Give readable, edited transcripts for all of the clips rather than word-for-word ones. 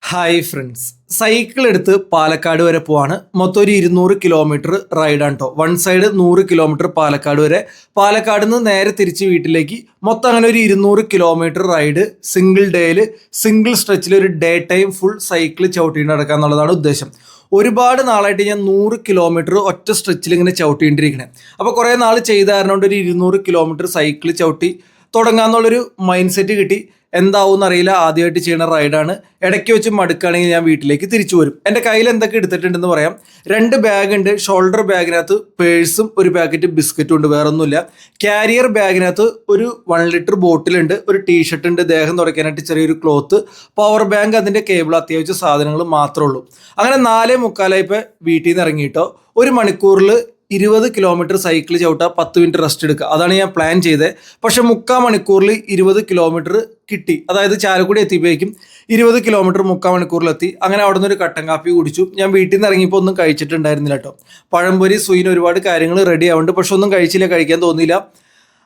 Hi friends, cycle എടുത്ത് പാലക്കാട് വരെ പോവാണ്. മൊത്തം ഒരു 200 കിലോമീറ്റർ റൈഡാണ് കേട്ടോ. വൺ സൈഡ് 100 കിലോമീറ്റർ പാലക്കാട് വരെ, പാലക്കാട് നിന്ന് നേരെ തിരിച്ച് വീട്ടിലേക്ക്. മൊത്തം അങ്ങനെ ഒരു 200 കിലോമീറ്റർ റൈഡ് സിംഗിൾ ഡേയിൽ സിംഗിൾ സ്ട്രെച്ചിൽ ഒരു ഡേ ടൈം ഫുൾ സൈക്കിൾ ചവിട്ടിയിട്ട് നടക്കുക എന്നുള്ളതാണ് ഉദ്ദേശം. ഒരുപാട് നാളായിട്ട് ഞാൻ 100 കിലോമീറ്റർ ഒറ്റ സ്ട്രെച്ചിൽ ഇങ്ങനെ ചവിട്ടിക്കൊണ്ടിരിക്കണേ. അപ്പോൾ കുറേ നാൾ ചെയ്തായിരുന്നോണ്ട് ഒരു 200 കിലോമീറ്റർ സൈക്കിൾ ചവിട്ടി തുടങ്ങാന്നുള്ളൊരു മൈൻഡ് സെറ്റ് കിട്ടി. എന്താവും എന്നറിയില്ല, ആദ്യമായിട്ട് ചെയ്യുന്ന റൈഡാണ്. ഇടയ്ക്ക് വെച്ച് മടുക്കുകയാണെങ്കിൽ ഞാൻ വീട്ടിലേക്ക് തിരിച്ചു വരും. എൻ്റെ കയ്യിൽ എന്തൊക്കെ എടുത്തിട്ടുണ്ടെന്ന് പറയാം. 2 ബാഗ് ഉണ്ട്. ഷോൾഡർ ബാഗിനകത്ത് പേഴ്സും ഒരു പാക്കറ്റ് ബിസ്ക്കറ്റും ഉണ്ട്, വേറൊന്നുമില്ല. ക്യാരിയർ ബാഗിനകത്ത് ഒരു 1 ലിറ്റർ ബോട്ടിലുണ്ട്, ഒരു ടീഷർട്ട് ഉണ്ട്, ദേഹം തുടയ്ക്കാനായിട്ട് ചെറിയൊരു ക്ലോത്ത്, പവർ ബാങ്ക്, അതിൻ്റെ കേബിൾ, അത്യാവശ്യ സാധനങ്ങൾ മാത്രമേ ഉള്ളൂ. അങ്ങനെ 4:45 ഇപ്പോൾ വീട്ടിൽ നിന്ന് ഇറങ്ങിയിട്ടോ. 1 മണിക്കൂറിൽ 20 കിലോമീറ്റർ സൈക്കിൾ ചവിട്ടുക, 10 മിനിറ്റ് റെസ്റ്റ് എടുക്കുക. അതാണ് ഞാൻ പ്ലാൻ ചെയ്തത്. പക്ഷെ 3/4 മണിക്കൂറിൽ 20 കിലോമീറ്റർ കിട്ടി. അതായത് ചാലക്കുടി എത്തിയപ്പോഴേക്കും 20 കിലോമീറ്റർ 3/4 മണിക്കൂറിലെത്തി. അങ്ങനെ അവിടെ നിന്ന് ഒരു കട്ടൻ കാപ്പി കുടിച്ചു. ഞാൻ വീട്ടിൽ നിന്ന് ഇറങ്ങിയപ്പോൾ ഒന്നും കഴിച്ചിട്ടുണ്ടായിരുന്നില്ല കേട്ടോ. പഴംപൊരി, സുയിന് ഒരുപാട് കാര്യങ്ങൾ റെഡി ആവുന്നുണ്ട്, പക്ഷെ ഒന്നും കഴിച്ചില്ല, കഴിക്കാൻ തോന്നിയില്ല.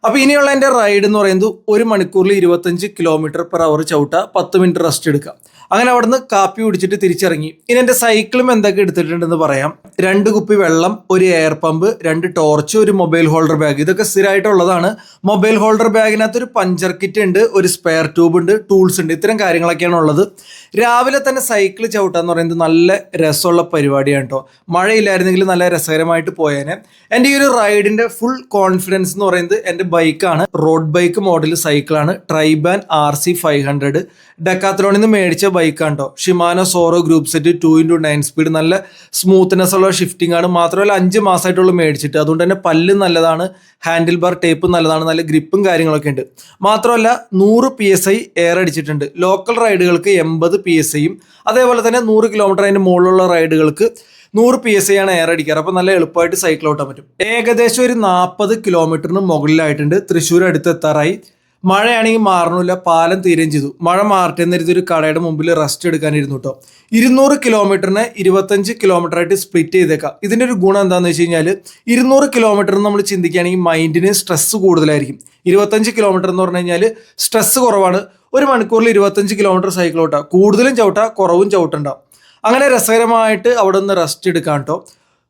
അപ്പോൾ ഇനിയുള്ള എൻ്റെ റൈഡ് എന്ന് പറയുന്നത് 1 മണിക്കൂറിൽ 25 കിലോമീറ്റർ പെർ അവർ ചവിട്ടുക, 10 മിനിറ്റ് റെസ്റ്റ് എടുക്കുക. അങ്ങനെ അവിടുന്ന് കാപ്പി കുടിച്ചിട്ട് തിരിച്ചിറങ്ങി. ഇനി എൻ്റെ സൈക്കിളും എന്തൊക്കെ എടുത്തിട്ടുണ്ടെന്ന് പറയാം. 2 കുപ്പി വെള്ളം, ഒരു എയർ പമ്പ്, 2 ടോർച്ച്, ഒരു മൊബൈൽ ഹോൾഡർ ബാഗ്. ഇതൊക്കെ സ്ഥിരമായിട്ടുള്ളതാണ്. മൊബൈൽ ഹോൾഡർ ബാഗിനകത്ത് ഒരു പഞ്ചർ കിറ്റ് ഉണ്ട്, ഒരു സ്പെയർ ട്യൂബ് ഉണ്ട്, ടൂൾസ് ഉണ്ട്. ഇത്തരം കാര്യങ്ങളൊക്കെയാണ് ഉള്ളത്. രാവിലെ തന്നെ സൈക്കിൾ ചവിട്ടാന്ന് പറയുന്നത് നല്ല രസമുള്ള പരിപാടിയാണ് കേട്ടോ. മഴയില്ലായിരുന്നെങ്കിൽ നല്ല രസകരമായിട്ട് പോയേനെ. എൻ്റെ ഈ ഒരു റൈഡിൻ്റെ ഫുൾ കോൺഫിഡൻസ് എന്ന് പറയുന്നത് എൻ്റെ ബൈക്കാണ്. റോഡ് ബൈക്ക് മോഡൽ സൈക്കിളാണ്. ട്രൈബാൻ RC 500 ഡെക്കാത്ലോണിൽ നിന്ന് മേടിച്ച ബൈക്കാണ് കേട്ടോ. Shimano Sora group set 2x9 speed, നല്ല സ്മൂത്ത്നെസ് ഉള്ള ഷിഫ്റ്റിംഗ് ആണ്. മാത്രമല്ല 5 മാസമായിട്ടുള്ള മേടിച്ചിട്ട്, അതുകൊണ്ട് തന്നെ പല്ല് നല്ലതാണ്, ഹാൻഡിൽ ബാർ ടേപ്പ് നല്ലതാണ്, നല്ല ഗ്രിപ്പും കാര്യങ്ങളൊക്കെ ഉണ്ട്. മാത്രമല്ല 100 PSI എയർ അടിച്ചിട്ടുണ്ട്. ലോക്കൽ റൈഡുകൾക്ക് 80 PSIയും, അതേപോലെ തന്നെ 100 കിലോമീറ്റർ അതിൻ്റെ മുകളിലുള്ള റൈഡുകൾക്ക് 100 PSI ആണ് എയർ അടിക്കാറ്. അപ്പോൾ നല്ല എളുപ്പമായിട്ട് സൈക്കിൾ ഓട്ടാൻ പറ്റും. ഏകദേശം ഒരു 40 കിലോമീറ്ററിന് മുകളിലായിട്ടുണ്ട്. തൃശ്ശൂർ അടുത്തെത്താറായി. മഴയാണെങ്കിൽ മാറണില്ല, പാലം തീരുകയും ചെയ്തു. മഴ മാറട്ടെ എന്നൊരു ഒരു കടയുടെ മുമ്പിൽ റെസ്റ്റ് എടുക്കാനിരുന്നു കേട്ടോ. 200 കിലോമീറ്ററിനെ 25 കിലോമീറ്റർ ആയിട്ട് സ്പ്ലിറ്റ് ചെയ്തേക്കാം. ഇതിൻ്റെ ഒരു ഗുണം എന്താണെന്ന് വെച്ച് കഴിഞ്ഞാൽ, 200 കിലോമീറ്റർ നമ്മൾ ചിന്തിക്കുകയാണെങ്കിൽ മൈൻഡിന് സ്ട്രെസ് കൂടുതലായിരിക്കും. 25 കിലോമീറ്റർ എന്ന് പറഞ്ഞു കഴിഞ്ഞാൽ സ്ട്രെസ് കുറവാണ്. 1 മണിക്കൂറിൽ 25 കിലോമീറ്റർ സൈക്കിൾ ഓട്ടാം. കൂടുതലും ചവിട്ടാം, കുറവും ചവിട്ടുണ്ടാവും. അങ്ങനെ രസകരമായിട്ട് അവിടെ നിന്ന് റെസ്റ്റ് എടുക്കാം കേട്ടോ.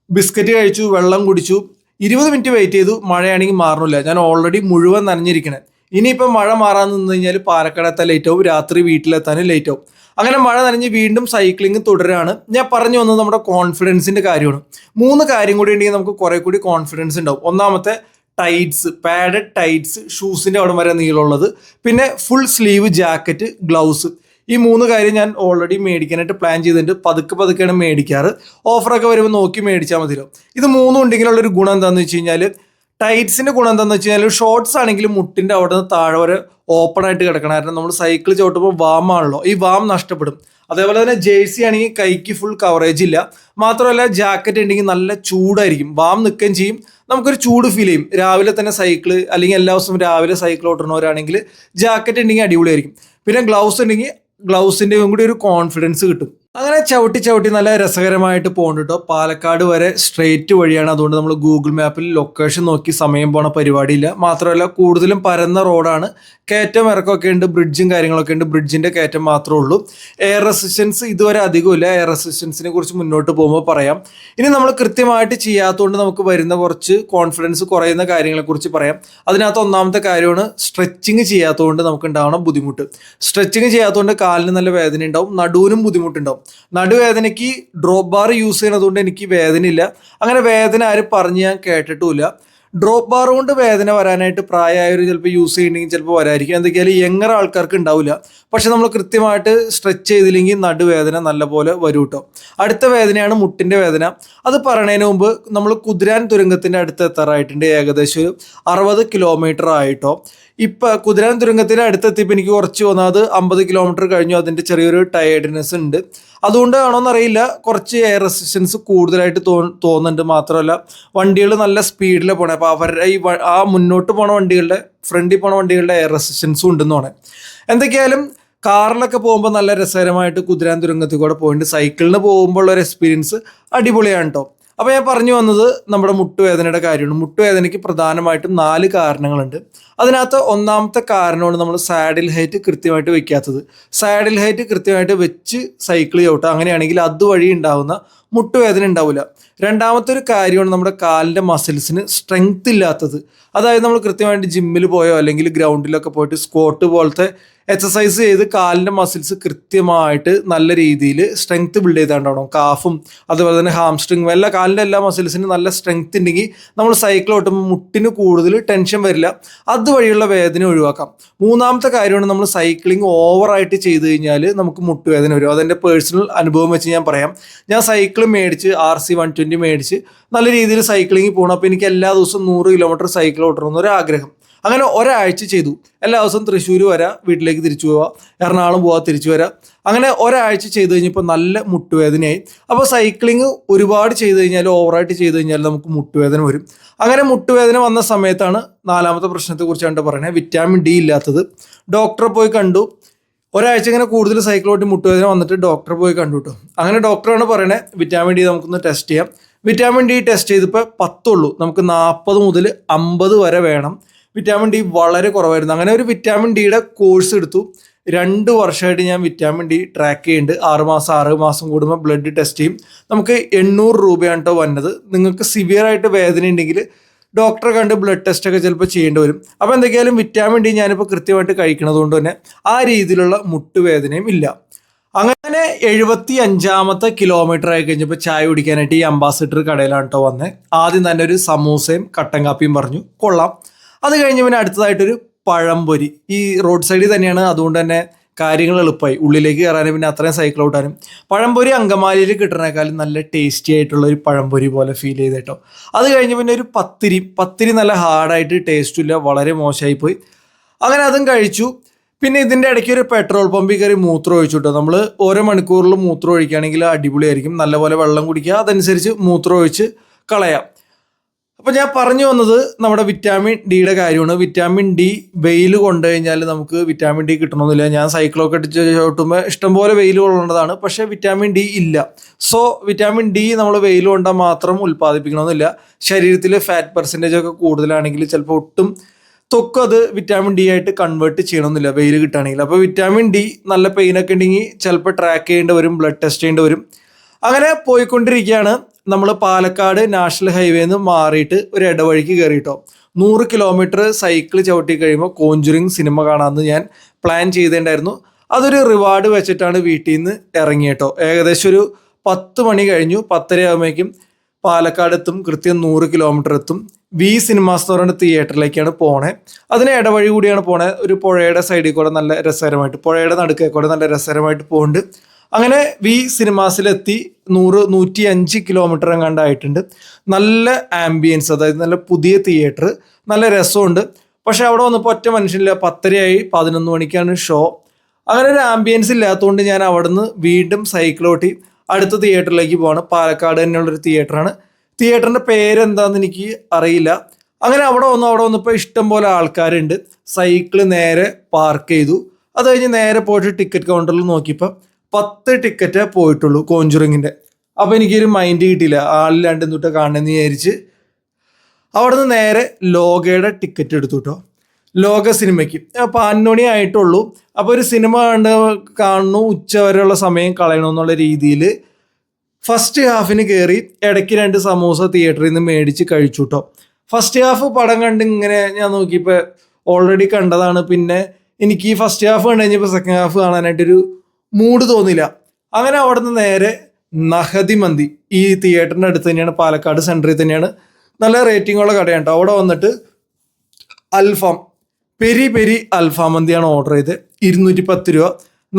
ബിസ്ക്കറ്റ് കഴിച്ചു, വെള്ളം കുടിച്ചു, 20 മിനിറ്റ് വെയിറ്റ് ചെയ്തു. മഴയാണെങ്കിൽ മാറണില്ല. ഞാൻ ഓൾറെഡി മുഴുവൻ നനഞ്ഞിരിക്കണേ. ഇനിയിപ്പോൾ മഴ മാറാൻ നിന്ന് കഴിഞ്ഞാൽ പാലക്കാട് എത്താൻ ലേറ്റ് ആവും, രാത്രി വീട്ടിലെത്താനും ലേറ്റ് ആവും. അങ്ങനെ മഴ നനഞ്ഞ് വീണ്ടും സൈക്ലിംഗ് തുടരാണ്. ഞാൻ പറഞ്ഞു വന്നത് നമ്മുടെ കോൺഫിഡൻസിൻ്റെ കാര്യമാണ്. 3 കാര്യം കൂടി ഉണ്ടെങ്കിൽ നമുക്ക് കുറേ കൂടി കോൺഫിഡൻസ് ഉണ്ടാവും. ഒന്നാമത്തെ ടൈറ്റ്സ്, പാഡഡ് ടൈറ്റ്സ്, ഷൂസിൻ്റെ അവിടെ വരെ നീളമുള്ളത്, പിന്നെ ഫുൾ സ്ലീവ് ജാക്കറ്റ്, ഗ്ലൗസ്. ഈ 3 കാര്യം ഞാൻ ഓൾറെഡി മേടിക്കാനായിട്ട് പ്ലാൻ ചെയ്തിട്ടുണ്ട്. പതുക്കെയാണ് മേടിക്കാറ്. ഓഫറൊക്കെ വരുമ്പോൾ നോക്കി മേടിച്ചാൽ മതിയല്ലോ. ഇത് 3 ഉണ്ടെങ്കിലുള്ളൊരു ഗുണം എന്താണെന്ന് വെച്ച് കഴിഞ്ഞാൽ, ടൈറ്റ്സിൻ്റെ ഗുണം എന്താണെന്ന് വെച്ച് കഴിഞ്ഞാൽ, ഷോർട്സ് ആണെങ്കിലും മുട്ടിൻ്റെ അവിടെ നിന്ന് താഴെ വരെ ഓപ്പൺ ആയിട്ട് കിടക്കണം. കാരണം നമ്മൾ സൈക്കിൾ ചവിട്ടുമ്പോൾ വാമാണല്ലോ, ഈ വാം നഷ്ടപ്പെടും. അതേപോലെ തന്നെ ജേഴ്സി ആണെങ്കിൽ കൈക്ക് ഫുൾ കവറേജ് ഇല്ല. മാത്രമല്ല ജാക്കറ്റ് ഉണ്ടെങ്കിൽ നല്ല ചൂടായിരിക്കും, വാം നിൽക്കുകയും ചെയ്യും, നമുക്കൊരു ചൂട് ഫീൽ ചെയ്യും. രാവിലെ തന്നെ സൈക്കിൾ അല്ലെങ്കിൽ എല്ലാ ദിവസവും രാവിലെ സൈക്കിൾ ഓട്ടുന്നവരാണെങ്കിൽ ജാക്കറ്റ് ഉണ്ടെങ്കിൽ അടിപൊളിയായിരിക്കും. പിന്നെ ഗ്ലൗസ് ഉണ്ടെങ്കിൽ ഗ്ലൗസിൻ്റെയും കൂടി ഒരു കോൺഫിഡൻസ് കിട്ടും. അങ്ങനെ ചവിട്ടി നല്ല രസകരമായിട്ട് പോകുന്നുണ്ട് കേട്ടോ. പാലക്കാട് വരെ സ്ട്രെയിറ്റ് വഴിയാണ്. അതുകൊണ്ട് നമ്മൾ ഗൂഗിൾ മാപ്പിൽ ലൊക്കേഷൻ നോക്കി സമയം പോണ പരിപാടിയില്ല. മാത്രമല്ല കൂടുതലും പരന്ന റോഡാണ്, കയറ്റം ഇറക്കമൊക്കെ ഉണ്ട്, ബ്രിഡ്ജും കാര്യങ്ങളൊക്കെ ഉണ്ട്. ബ്രിഡ്ജിൻ്റെ കയറ്റം മാത്രമേ ഉള്ളൂ. എയർ റെസിസ്റ്റൻസ് ഇതുവരെ അധികമില്ല. എയർ റെസിസ്റ്റൻസിനെ കുറിച്ച് മുന്നോട്ട് പോകുമ്പോൾ പറയാം. ഇനി നമ്മൾ കൃത്യമായിട്ട് ചെയ്യാത്തതുകൊണ്ട് നമുക്ക് വരുന്ന കുറച്ച് കോൺഫിഡൻസ് കുറയുന്ന കാര്യങ്ങളെക്കുറിച്ച് പറയാം. അതിനകത്ത് ഒന്നാമത്തെ കാര്യമാണ് സ്ട്രെച്ചിങ് ചെയ്യാത്തതുകൊണ്ട് നമുക്ക് ഉണ്ടാവണം ബുദ്ധിമുട്ട്. സ്ട്രെച്ചിങ് ചെയ്യാത്തതുകൊണ്ട് കാലിന് നല്ല വേദന ഉണ്ടാവും, നടുവിനും ബുദ്ധിമുട്ടുണ്ടാവും. നടുവേദനയ്ക്ക് ഡ്രോപ്പ് ബാർ യൂസ് ചെയ്യുന്നതുകൊണ്ട് എനിക്ക് വേദനയില്ല. അങ്ങനെ വേദന ആരും പറഞ്ഞ് ഞാൻ കേട്ടിട്ടുമില്ല. ഡ്രോപ്പ് ബാർ കൊണ്ട് വേദന വരാനായിട്ട് പ്രായമായവർ ചിലപ്പോൾ യൂസ് ചെയ്യണമെങ്കിൽ ചിലപ്പോൾ വരായിരിക്കും. എന്തൊക്കെയാലും യങ്ങർ ആൾക്കാർക്ക് ഉണ്ടാവില്ല. പക്ഷെ നമ്മൾ കൃത്യമായിട്ട് സ്ട്രെച്ച് ചെയ്തില്ലെങ്കിൽ നടുവേദന നല്ലപോലെ വരും കേട്ടോ. അടുത്ത വേദനയാണ് മുട്ടിൻ്റെ വേദന. അത് പറയുന്നതിന് മുമ്പ് നമ്മൾ കുതിരാൻ തുരങ്കത്തിൻ്റെ അടുത്ത് എത്താറായിട്ടുണ്ട്. ഏകദേശം ഒരു 60 കിലോമീറ്റർ ആയിട്ടോ. ഇപ്പം കുതിരാൻ തുരങ്കത്തിൻ്റെ അടുത്തെത്തിയപ്പോൾ എനിക്ക് കുറച്ച് വന്നത് 50 കിലോമീറ്റർ കഴിഞ്ഞു. അതിൻ്റെ ചെറിയൊരു ടയേർഡ്നെസ് ഉണ്ട്. അതുകൊണ്ടാണോ എന്നറിയില്ല, കുറച്ച് എയർ റെസിസ്റ്റൻസ് കൂടുതലായിട്ട് തോന്നുന്നുണ്ട്. മാത്രമല്ല വണ്ടികൾ നല്ല സ്പീഡിൽ പോകണേ. അപ്പോൾ അവരുടെ ഈ ആ മുന്നോട്ട് പോണ വണ്ടികളുടെ, ഫ്രണ്ടിൽ പോണ വണ്ടികളുടെ എയർ റെസിസ്റ്റൻസും ഉണ്ടെന്ന് തോന്നേ. എന്തൊക്കെയായാലും കാറിലൊക്കെ പോകുമ്പോൾ നല്ല രസകരമായിട്ട് കുതിരാൻ തുരങ്കത്തിൽ കൂടെ പോയിട്ടുണ്ട്. സൈക്കിളിന് പോകുമ്പോൾ ഉള്ള ഒരു എക്സ്പീരിയൻസ് അടിപൊളിയാണ് കേട്ടോ. അപ്പോൾ ഞാൻ പറഞ്ഞു വന്നത് നമ്മുടെ മുട്ടുവേദനയുടെ കാര്യമാണ്. മുട്ടുവേദനയ്ക്ക് പ്രധാനമായിട്ടും 4 കാരണങ്ങളുണ്ട്. അതിനകത്ത് ഒന്നാമത്തെ കാരണമാണ് നമ്മൾ സാഡിൽ ഹൈറ്റ് കൃത്യമായിട്ട് വെക്കാത്തത്. സാഡിൽ ഹൈറ്റ് കൃത്യമായിട്ട് വെച്ച് സൈക്കിൾ ചവിട്ടുക, അങ്ങനെയാണെങ്കിൽ അതുവഴി ഉണ്ടാകുന്ന മുട്ടുവേദന ഉണ്ടാവില്ല. രണ്ടാമത്തെ ഒരു കാര്യമാണ് നമ്മുടെ കാലിൻ്റെ മസിൽസിന് സ്ട്രെങ്ത് ഇല്ലാത്തത്. അതായത് നമ്മൾ കൃത്യമായിട്ട് ജിമ്മിൽ പോയോ അല്ലെങ്കിൽ ഗ്രൗണ്ടിലൊക്കെ പോയിട്ട് സ്ക്വാട്ട് പോലത്തെ എക്സസൈസ് ചെയ്ത് കാലിൻ്റെ മസിൽസ് കൃത്യമായിട്ട് നല്ല രീതിയിൽ സ്ട്രെങ്ത് ബിൽഡ് ചെയ്താണ്ടാവണം. കാഫും അതുപോലെ തന്നെ ഹാംസ്ട്രിങ്ങും എല്ലാ കാലിൻ്റെ എല്ലാ മസിൽസിനും നല്ല സ്ട്രെങ്ത് ഉണ്ടെങ്കിൽ നമ്മൾ സൈക്കിൾ ഓട്ടുമ്പോൾ മുട്ടിന് കൂടുതൽ ടെൻഷൻ വരില്ല, അതുവഴിയുള്ള വേദന ഒഴിവാക്കാം. മൂന്നാമത്തെ കാര്യമാണ് നമ്മൾ സൈക്ലിംഗ് ഓവറായിട്ട് ചെയ്ത് കഴിഞ്ഞാൽ നമുക്ക് മുട്ടുവേദന വരും. അതെൻ്റെ പേഴ്സണൽ അനുഭവം വെച്ച് ഞാൻ പറയാം. ഞാൻ സൈക്കിൾ മേടിച്ച് RC 120 മേടിച്ച് നല്ല രീതിയിൽ സൈക്ലിംഗ് പോകണം. അപ്പോൾ എനിക്ക് എല്ലാ ദിവസവും 100 കിലോമീറ്റർ സൈക്കിൾ ഓട്ടണമെന്നൊരാഗ്രഹം. അങ്ങനെ ഒരാഴ്ച ചെയ്തു. എല്ലാ ദിവസവും തൃശ്ശൂർ വരാം, വീട്ടിലേക്ക് തിരിച്ചു പോവാം, എറണാകുളം പോവാം, തിരിച്ചു വരാം. അങ്ങനെ ഒരാഴ്ച ചെയ്ത് കഴിഞ്ഞപ്പോൾ നല്ല മുട്ടുവേദനയായി. അപ്പോൾ സൈക്ലിംഗ് ഒരുപാട് ചെയ്ത് കഴിഞ്ഞാൽ, ഓവറായിട്ട് ചെയ്ത് കഴിഞ്ഞാൽ നമുക്ക് മുട്ടുവേദന വരും. അങ്ങനെ മുട്ടുവേദന വന്ന സമയത്താണ് നാലാമത്തെ പ്രശ്നത്തെക്കുറിച്ചാണ് പറയുന്നത്, വിറ്റാമിൻ D ഇല്ലാത്തത്. ഡോക്ടറെ പോയി കണ്ടു. ഒരാഴ്ച ഇങ്ങനെ കൂടുതൽ സൈക്കിൾ ഓട്ടി മുട്ടുവേദന വന്നിട്ട് ഡോക്ടറെ പോയി കണ്ടു കേട്ടോ. അങ്ങനെ ഡോക്ടറാണ് പറയണത് വിറ്റാമിൻ D നമുക്കൊന്ന് ടെസ്റ്റ് ചെയ്യാം. വിറ്റാമിൻ D ടെസ്റ്റ് ചെയ്തപ്പോൾ 10 ഉള്ളൂ. നമുക്ക് 40 മുതൽ 50 വരെ വേണം. വിറ്റാമിൻ D വളരെ കുറവായിരുന്നു. അങ്ങനെ ഒരു വിറ്റാമിൻ ഡിയുടെ കോഴ്സ് എടുത്തു. 2 വർഷമായിട്ട് ഞാൻ വിറ്റാമിൻ D ട്രാക്ക് ചെയ്യുന്നുണ്ട്. 6 മാസം കൂടുമ്പോൾ ബ്ലഡ് ടെസ്റ്റ് ചെയ്യും. നമുക്ക് 800 രൂപയാണ് കേട്ടോ വന്നത്. നിങ്ങൾക്ക് സിവിയർ ആയിട്ട് വേദന ഉണ്ടെങ്കിൽ ഡോക്ടറെ കണ്ട് ബ്ലഡ് ടെസ്റ്റ് ഒക്കെ ചിലപ്പോൾ ചെയ്യേണ്ടി വരും. അപ്പോൾ എന്തൊക്കെയായാലും വിറ്റാമിൻ D ഞാനിപ്പോൾ കൃത്യമായിട്ട് കഴിക്കുന്നത് കൊണ്ട് തന്നെ ആ രീതിയിലുള്ള മുട്ടുവേദനയും ഇല്ല. അങ്ങനെ 75ാമത്തെ കിലോമീറ്റർ ആയി കഴിഞ്ഞപ്പോൾ ചായ കുടിക്കാനായിട്ട് ഈ അംബാസിഡർ കടയിലാണ് കേട്ടോ വന്നത്. ആദ്യം തന്നെ ഒരു സമൂസയും കട്ടൻ കാപ്പിയും പറഞ്ഞു, കൊള്ളാം. അത് കഴിഞ്ഞ് പിന്നെ അടുത്തതായിട്ടൊരു പഴംപൊരി. ഈ റോഡ് സൈഡിൽ തന്നെയാണ്, അതുകൊണ്ട് തന്നെ കാര്യങ്ങൾ എളുപ്പമായി. ഉള്ളിലേക്ക് കയറാനും പിന്നെ അത്രയും സൈക്കിൾ ഔട്ടാനും. പഴംപൊരി അങ്കമാലിയിൽ കിട്ടുന്നതിനേക്കാളും നല്ല ടേസ്റ്റി ആയിട്ടുള്ള ഒരു പഴംപൊരി പോലെ ഫീൽ ചെയ്ത് കേട്ടോ. അത് കഴിഞ്ഞ് പിന്നെ ഒരു പത്തിരി നല്ല ഹാർഡായിട്ട് ടേസ്റ്റില്ല, വളരെ മോശമായി പോയി. അങ്ങനെ അതും കഴിച്ചു. പിന്നെ ഇതിൻ്റെ ഇടയ്ക്ക് ഒരു പെട്രോൾ പമ്പിൽ കയറി മൂത്രം ഒഴിച്ചു കേട്ടോ. നമ്മൾ ഓരോ മണിക്കൂറിൽ മൂത്രം ഒഴിക്കുകയാണെങ്കിൽ അടിപൊളിയായിരിക്കും. നല്ലപോലെ വെള്ളം കുടിക്കുക, അതനുസരിച്ച് മൂത്രം ഒഴിച്ച് കളയാം. അപ്പോൾ ഞാൻ പറഞ്ഞു വന്നത് നമ്മുടെ വിറ്റാമിൻ ഡിയുടെ കാര്യമാണ്. വിറ്റാമിൻ D വെയിൽ കൊണ്ടു കഴിഞ്ഞാൽ നമുക്ക് വിറ്റാമിൻ D കിട്ടണമെന്നില്ല. ഞാൻ സൈക്കിളൊക്കെ അടിച്ച് ചോട്ടുമ്പോൾ ഇഷ്ടംപോലെ വെയിൽ കൊള്ളേണ്ടതാണ്, പക്ഷേ വിറ്റാമിൻ D ഇല്ല. സോ വിറ്റാമിൻ D നമ്മൾ വെയിൽ കൊണ്ടാൽ മാത്രം ഉൽപ്പാദിപ്പിക്കണമെന്നില്ല. ശരീരത്തിൽ ഫാറ്റ് പെർസെൻറ്റേജ് ഒക്കെ കൂടുതലാണെങ്കിൽ ചിലപ്പോൾ ഒട്ടും ത്വക്കത് വിറ്റാമിൻ D ആയിട്ട് കൺവേർട്ട് ചെയ്യണമെന്നില്ല വെയിൽ കിട്ടുകയാണെങ്കിൽ. അപ്പോൾ വിറ്റാമിൻ D നല്ല പെയിനൊക്കെ ഉണ്ടെങ്കിൽ ചിലപ്പോൾ ട്രാക്ക് ചെയ്യേണ്ടി വരും, ബ്ലഡ് ടെസ്റ്റ് ചെയ്യേണ്ടി വരും. അങ്ങനെ പോയിക്കൊണ്ടിരിക്കുകയാണ്. നമ്മൾ പാലക്കാട് നാഷണൽ ഹൈവേന്ന് മാറിയിട്ട് ഒരു ഇടവഴിക്ക് കയറിയിട്ടോ. 100 കിലോമീറ്റർ സൈക്കിൾ ചവിട്ടി കഴിയുമ്പോൾ കോഞ്ചുറിങ് സിനിമ കാണാമെന്ന് ഞാൻ പ്ലാൻ ചെയ്തിട്ടുണ്ടായിരുന്നു. അതൊരു റിവാർഡ് വെച്ചിട്ടാണ് വീട്ടിൽ നിന്ന് ഇറങ്ങിയിട്ടോ. ഏകദേശം ഒരു 10 മണി കഴിഞ്ഞു. 10:30 ആകുമ്പോഴേക്കും പാലക്കാട് എത്തും. കൃത്യം 100 കിലോമീറ്റർ എത്തും. V സിനിമാസ് എന്ന് പറയുന്ന തിയേറ്ററിലേക്കാണ് പോണേ. അതിന് ഇടവഴി കൂടിയാണ് പോണേ. ഒരു പുഴയുടെ സൈഡിൽ കൂടെ നല്ല രസകരമായിട്ട്, പുഴയുടെ നടുക്കേ കൂടെ നല്ല രസകരമായിട്ട് പോകുന്നുണ്ട്. അങ്ങനെ V സിനിമാസിലെത്തി. 105 കിലോമീറ്റർ എങ്ങാണ്ടായിട്ടുണ്ട്. നല്ല ആംബിയൻസ്, അതായത് നല്ല പുതിയ തിയേറ്റർ, നല്ല രസമുണ്ട്. പക്ഷെ അവിടെ വന്നപ്പോൾ ഒറ്റ മനുഷ്യനില്ല. 10:30 11 മണിക്കാണ് ഷോ. അങ്ങനെ ഒരു ആംബിയൻസ് ഇല്ലാത്തതുകൊണ്ട് ഞാൻ അവിടെ നിന്ന് വീണ്ടും സൈക്കിൾ ഓട്ടി അടുത്ത തിയേറ്ററിലേക്ക് പോവാണ്. പാലക്കാട് തന്നെയുള്ളൊരു തിയേറ്ററാണ്. തിയേറ്ററിൻ്റെ പേരെന്താണെന്ന് എനിക്ക് അറിയില്ല. അങ്ങനെ അവിടെ വന്നപ്പോൾ ഇഷ്ടം പോലെ ആൾക്കാരുണ്ട്. സൈക്കിള് നേരെ പാർക്ക് ചെയ്തു. അത് കഴിഞ്ഞ് നേരെ പോയിട്ട് ടിക്കറ്റ് കൗണ്ടറിൽ നോക്കിയപ്പോൾ 10 ടിക്കറ്റേ പോയിട്ടുള്ളൂ കോഞ്ചുറിങ്ങിൻ്റെ. അപ്പോൾ എനിക്കൊരു മൈൻഡ് കിട്ടിയില്ല, ആളില്ലാണ്ട് എന്നിട്ട് കാണണമെന്ന് വിചാരിച്ച് അവിടെ നിന്ന് നേരെ ലോകയുടെ ടിക്കറ്റ് എടുത്തു കേട്ടോ. ലോക സിനിമയ്ക്ക് 12 മണി ആയിട്ടുള്ളൂ. അപ്പോൾ ഒരു സിനിമ കാണുന്നു, ഉച്ച വരെയുള്ള സമയം കളയണമെന്നുള്ള രീതിയിൽ ഫസ്റ്റ് ഹാഫിന് കയറി. ഇടയ്ക്ക് 2 സമൂസ തിയേറ്ററിൽ നിന്ന് മേടിച്ച് കഴിച്ചു കേട്ടോ. ഫസ്റ്റ് ഹാഫ് പടം കണ്ട് ഇങ്ങനെ ഞാൻ നോക്കിയപ്പോൾ ഓൾറെഡി കണ്ടതാണ്. പിന്നെ എനിക്ക് ഈ ഫസ്റ്റ് ഹാഫ് കണ്ടു കഴിഞ്ഞപ്പോൾ സെക്കൻഡ് ഹാഫ് കാണാനായിട്ടൊരു മൂഡ് തോന്നില്ല. അങ്ങനെ അവിടെ നിന്ന് നേരെ നഹദി മന്തി, ഈ തിയേറ്ററിൻ്റെ അടുത്ത് തന്നെയാണ്, പാലക്കാട് സെൻറ്ററിൽ തന്നെയാണ്, നല്ല റേറ്റിംഗുള്ള കടയാണ് കേട്ടോ. അവിടെ വന്നിട്ട് അൽഫാം, പെരി അൽഫാം മന്തിയാണ് ഓർഡർ ചെയ്ത്. 210 രൂപ.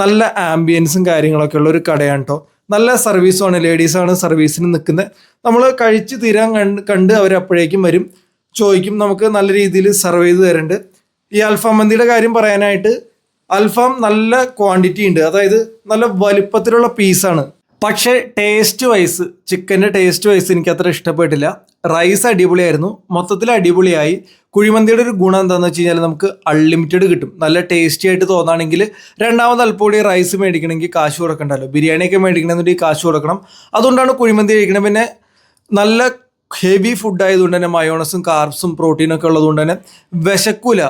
നല്ല ആംബിയൻസും കാര്യങ്ങളൊക്കെ ഉള്ള ഒരു കടയാണ് കേട്ടോ. നല്ല സർവീസുമാണ്, ലേഡീസാണ് സർവീസിന് നിൽക്കുന്നത്. നമ്മൾ കഴിച്ച് തീരാൻ കണ്ട് അവരപ്പോഴേക്കും വരും, ചോദിക്കും, നമുക്ക് നല്ല രീതിയിൽ സർവ് ചെയ്ത് തരുന്നുണ്ട്. ഈ അൽഫാം മന്തിയുടെ കാര്യം പറയാനായിട്ട്, അൽഫാം നല്ല ക്വാണ്ടിറ്റി ഉണ്ട്, അതായത് നല്ല വലിപ്പത്തിലുള്ള പീസാണ്. പക്ഷേ ടേസ്റ്റ് വൈസ്, ചിക്കൻ്റെ ടേസ്റ്റ് വൈസ് എനിക്ക് അത്ര ഇഷ്ടപ്പെട്ടില്ല. റൈസ് അടിപൊളിയായിരുന്നു, മൊത്തത്തിൽ അടിപൊളിയായി. കുഴിമന്തിയുടെ ഒരു ഗുണം എന്താണെന്ന് വെച്ച് കഴിഞ്ഞാൽ നമുക്ക് അൺലിമിറ്റഡ് കിട്ടും. നല്ല ടേസ്റ്റി ആയിട്ട് തോന്നുകയാണെങ്കിൽ രണ്ടാമത് അല്പം റൈസ് മേടിക്കണമെങ്കിൽ കാശ് കൊടുക്കണ്ടല്ലോ. ബിരിയാണിയൊക്കെ മേടിക്കണമെന്നുണ്ടെങ്കിൽ കാശ് കൊടുക്കണം. അതുകൊണ്ടാണ് കുഴിമന്തി കഴിക്കണം. പിന്നെ നല്ല ഹെവി ഫുഡ് ആയതുകൊണ്ട് തന്നെ മയോണസും കാർബ്സും പ്രോട്ടീനൊക്കെ ഉള്ളതുകൊണ്ട് തന്നെ വിശക്കൂല.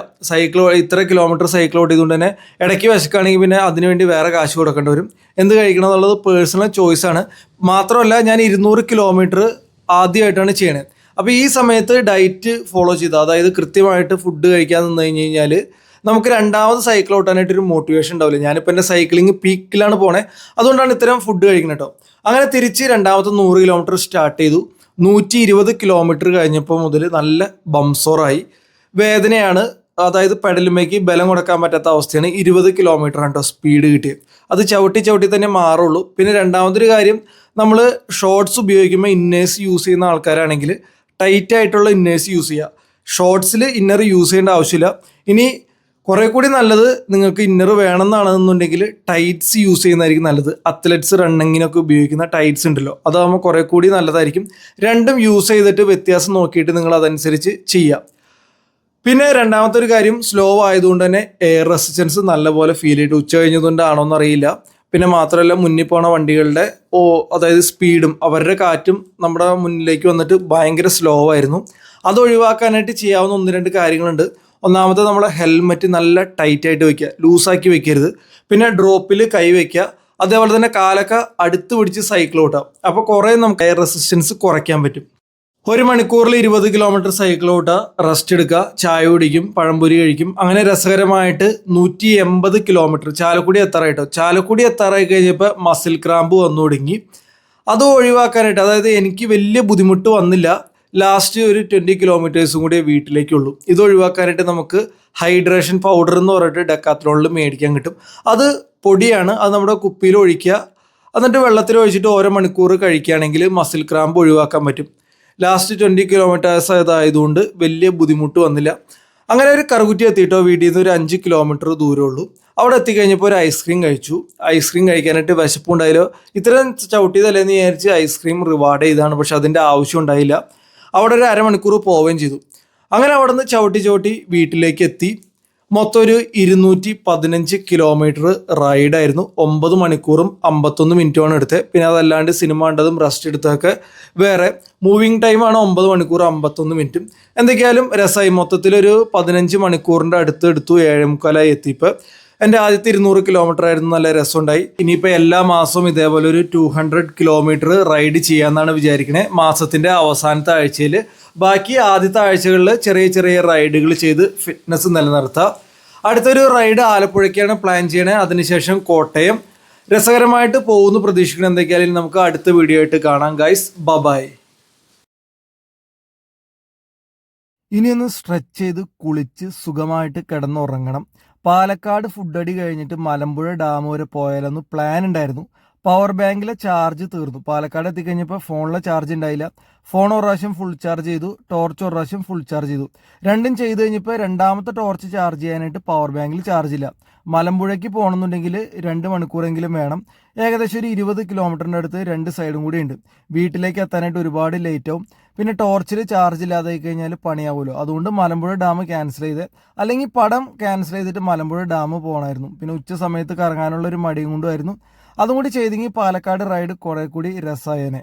ഇത്ര കിലോമീറ്റർ സൈക്കിൾ ഓടിയതുകൊണ്ട് തന്നെ ഇടയ്ക്ക് വിശക്കുകയാണെങ്കിൽ പിന്നെ അതിനുവേണ്ടി വേറെ കാശ് കൊടുക്കേണ്ടി വരും. എന്ത് കഴിക്കണം എന്നുള്ളത് പേഴ്സണൽ ചോയ്സാണ്. മാത്രമല്ല ഞാൻ 200 കിലോമീറ്റർ ആദ്യമായിട്ടാണ് ചെയ്യണത്. അപ്പോൾ ഈ സമയത്ത് ഡയറ്റ് ഫോളോ ചെയ്ത്, അതായത് കൃത്യമായിട്ട് ഫുഡ് കഴിക്കാൻ നിന്ന് കഴിഞ്ഞ് കഴിഞ്ഞാൽ നമുക്ക് രണ്ടാമത് സൈക്കിൾ ഓട്ടാനായിട്ടൊരു മോട്ടിവേഷൻ ഉണ്ടാവില്ല. ഞാനിപ്പോൾ എൻ്റെ സൈക്ലിംഗ് പീക്കിലാണ് പോണേ, അതുകൊണ്ടാണ് ഇത്തരം ഫുഡ് കഴിക്കുന്നത് കേട്ടോ. അങ്ങനെ തിരിച്ച് രണ്ടാമത്തെ 100 കിലോമീറ്റർ സ്റ്റാർട്ട് ചെയ്തു. 120 കിലോമീറ്റർ കഴിഞ്ഞപ്പോൾ മുതൽ നല്ല ബംസോറായി, വേദനയാണ്. അതായത് പെഡലുമേക്ക് ബലം കൊടുക്കാൻ പറ്റാത്ത അവസ്ഥയാണ്. 20 കിലോമീറ്റർ ആണ് കേട്ടോ സ്പീഡ് കിട്ടിയത്. അത് ചവിട്ടി തന്നെ മാറുള്ളൂ. പിന്നെ രണ്ടാമതൊരു കാര്യം, നമ്മൾ ഷോർട്സ് ഉപയോഗിക്കുമ്പോൾ ഇന്നേഴ്സ് യൂസ് ചെയ്യുന്ന ആൾക്കാരാണെങ്കിൽ ടൈറ്റ് ആയിട്ടുള്ള ഇന്നേഴ്സ് യൂസ് ചെയ്യുക. ഷോർട്സിൽ ഇന്നർ യൂസ് ചെയ്യേണ്ട ആവശ്യമില്ല. ഇനി കുറെ കൂടി നല്ലത് നിങ്ങൾക്ക് ഇന്നർ വേണമെന്നാണെന്നുണ്ടെങ്കിൽ ടൈറ്റ്സ് യൂസ് ചെയ്യുന്നതായിരിക്കും നല്ലത്. അത്ലറ്റ്സ് റണ്ണിങ്ങിനൊക്കെ ഉപയോഗിക്കുന്ന ടൈറ്റ്സ് ഉണ്ടല്ലോ, അതാകുമ്പോൾ കുറെ കൂടി നല്ലതായിരിക്കും. രണ്ടും യൂസ് ചെയ്തിട്ട് വ്യത്യാസം നോക്കിയിട്ട് നിങ്ങൾ അതനുസരിച്ച് ചെയ്യാം. പിന്നെ രണ്ടാമത്തെ ഒരു കാര്യം, സ്ലോ ആയതുകൊണ്ട് തന്നെ എയർ റെസിസ്റ്റൻസ് നല്ലപോലെ ഫീൽ ചെയ്തിട്ട് ഉച്ച കഴിഞ്ഞതുകൊണ്ടാണോ എന്നറിയില്ല. പിന്നെ മാത്രമല്ല മുന്നിൽ പോണ വണ്ടികളുടെ അതായത് സ്പീഡും അവരുടെ കാറ്റും നമ്മുടെ മുന്നിലേക്ക് വന്നിട്ട് ഭയങ്കര സ്ലോ ആയിരുന്നു. അത് ഒഴിവാക്കാനായിട്ട് ചെയ്യാവുന്ന 1-2 കാര്യങ്ങളുണ്ട്. ഒന്നാമത് നമ്മളെ ഹെൽമെറ്റ് നല്ല ടൈറ്റ് ആയിട്ട് വെക്കുക, ലൂസാക്കി വെക്കരുത്. പിന്നെ ഡ്രോപ്പിൽ കൈ വെക്കുക. അതേപോലെ തന്നെ കാലൊക്കെ അടുത്ത് പിടിച്ച് സൈക്കിൾ ഓട്ടാം. അപ്പോൾ കുറേ നമുക്ക് എയർ റെസിസ്റ്റൻസ് കുറയ്ക്കാൻ പറ്റും. 1 മണിക്കൂറിൽ 20 കിലോമീറ്റർ സൈക്കിൾ ഓട്ടുക, റെസ്റ്റ് എടുക്കുക, ചായ കുടിക്കും, പഴംപൊരി കഴിക്കും. അങ്ങനെ രസകരമായിട്ട് 180 കിലോമീറ്റർ ചാലക്കുടി എത്താറായിട്ടോ. ചാലക്കുടി എത്താറായി കഴിഞ്ഞപ്പോൾ മസിൽ ക്രാമ്പ് വന്നു തുടങ്ങി. അത് ഒഴിവാക്കാനായിട്ട്, അതായത് എനിക്ക് വലിയ ബുദ്ധിമുട്ട് വന്നില്ല. ലാസ്റ്റ് ഒരു 20 കിലോമീറ്റേഴ്സും കൂടി വീട്ടിലേക്കുള്ളൂ. ഇത് ഒഴിവാക്കാനായിട്ട് നമുക്ക് ഹൈഡ്രേഷൻ പൗഡർ എന്ന് പറഞ്ഞിട്ട് ഡെക്കാത്ലോണിൽ മേടിക്കാൻ കിട്ടും. അത് പൊടിയാണ്, അത് നമ്മുടെ കുപ്പിയിൽ ഒഴിക്കുക. എന്നിട്ട് വെള്ളത്തിൽ ഒഴിച്ചിട്ട് ഓരോ മണിക്കൂർ കഴിക്കുകയാണെങ്കിൽ മസിൽ ക്രാമ്പ് ഒഴിവാക്കാൻ പറ്റും. ലാസ്റ്റ് 20 കിലോമീറ്റേഴ്സ് ആയതുകൊണ്ട് വലിയ ബുദ്ധിമുട്ട് വന്നില്ല. അങ്ങനെ ഒരു കറുകുറ്റി എത്തിയിട്ടോ. വീട്ടിൽ നിന്ന് ഒരു 5 കിലോമീറ്റർ ദൂരമുള്ളൂ. അവിടെ എത്തിക്കഴിഞ്ഞപ്പോൾ ഒരു ഐസ്ക്രീം കഴിച്ചു. ഐസ്ക്രീം കഴിക്കാനായിട്ട് വിശപ്പുണ്ടായില്ലോ. ഇത്രയും ചവിട്ടിയതല്ലേന്ന് വിചാരിച്ച് ഐസ്ക്രീം റിവാർഡ് ചെയ്താണ്, പക്ഷെ അതിൻ്റെ ആവശ്യം ഉണ്ടായില്ല. അവിടെ ഒരു അരമണിക്കൂർ പോവുകയും ചെയ്തു. അങ്ങനെ അവിടെ നിന്ന് ചവിട്ടി വീട്ടിലേക്ക് എത്തി. മൊത്തം ഒരു 215 കിലോമീറ്റർ റൈഡായിരുന്നു. 9 മണിക്കൂറും 51 മിനിറ്റുമാണ് എടുത്തത്. പിന്നെ അതല്ലാണ്ട് സിനിമ കണ്ടതും റെസ്റ്റ് എടുത്തൊക്കെ വേറെ. മൂവിങ് ടൈമാണ് 9 മണിക്കൂർ 51 മിനിറ്റും. എന്തൊക്കെയായാലും രസമായി. മൊത്തത്തിലൊരു 15 മണിക്കൂറിൻ്റെ അടുത്ത് എടുത്തു. 7:45 എത്തിയപ്പോൾ എൻ്റെ ആദ്യത്തെ 200 കിലോമീറ്റർ ആയിരുന്നു. നല്ല രസമുണ്ടായി. ഇനിയിപ്പോൾ എല്ലാ മാസവും ഇതേപോലെ ഒരു 200 കിലോമീറ്റർ റൈഡ് ചെയ്യാമെന്നാണ് വിചാരിക്കണേ, മാസത്തിൻ്റെ അവസാനത്തെ ആഴ്ചയിൽ. ബാക്കി ആദ്യത്തെ ആഴ്ചകളിൽ ചെറിയ റൈഡുകൾ ചെയ്ത് ഫിറ്റ്നസ് നിലനിർത്തുക. അടുത്തൊരു റൈഡ് ആലപ്പുഴയ്ക്കാണ് പ്ലാൻ ചെയ്യണേ, അതിനുശേഷം കോട്ടയം. രസകരമായിട്ട് പോകുന്നു പ്രതീക്ഷിക്കണം. എന്തൊക്കെയായാലും നമുക്ക് അടുത്ത വീഡിയോ ആയിട്ട് കാണാം ഗൈസ്. ബൈ. ഇനി ഒന്ന് സ്ട്രെച്ച് ചെയ്ത് കുളിച്ച് സുഖമായിട്ട് കിടന്നുറങ്ങണം. പാലക്കാട് ഫുഡടി കഴിഞ്ഞിട്ട് മലമ്പുഴ ഡാം വരെ പോയാലൊന്ന് പ്ലാൻ ഉണ്ടായിരുന്നു. പവർ ബാങ്കിലെ ചാർജ് തീർന്നു. പാലക്കാട് എത്തിക്കഴിഞ്ഞപ്പോൾ ഫോണിലെ ചാർജ് ഉണ്ടായില്ല. ഫോൺ ഒരു പ്രാവശ്യം ഫുൾ ചാർജ് ചെയ്തു, ടോർച്ച് ഒരു പ്രാവശ്യം ഫുൾ ചാർജ് ചെയ്തു. രണ്ടും ചെയ്ത് കഴിഞ്ഞപ്പോൾ രണ്ടാമത്തെ ടോർച്ച് ചാർജ് ചെയ്യാനായിട്ട് പവർ ബാങ്കിൽ ചാർജ് ഇല്ല. മലമ്പുഴയ്ക്ക് പോകണമെന്നുണ്ടെങ്കിൽ 2 മണിക്കൂറെങ്കിലും വേണം. ഏകദേശം ഒരു 20 കിലോമീറ്ററിൻ്റെ അടുത്ത് 2 സൈഡും കൂടി ഉണ്ട്. വീട്ടിലേക്ക് എത്താനായിട്ട് ഒരുപാട് ലേറ്റ് ആവും. പിന്നെ ടോർച്ചിൽ ചാർജ് ഇല്ലാതെ കഴിഞ്ഞാൽ പണിയാവുമല്ലോ. അതുകൊണ്ട് മലമ്പുഴ ഡാം ക്യാൻസൽ ചെയ്ത്, അല്ലെങ്കിൽ പടം ക്യാൻസൽ ചെയ്തിട്ട് മലമ്പുഴ ഡാം പോകണമായിരുന്നു. പിന്നെ ഉച്ച സമയത്ത് കറങ്ങാനുള്ളൊരു മടിയും കൊണ്ടുമായിരുന്നു. അതും കൂടി ചെയ്തെങ്കിൽ പാലക്കാട് റൈഡ് കുറെ കൂടി രസമായേനെ.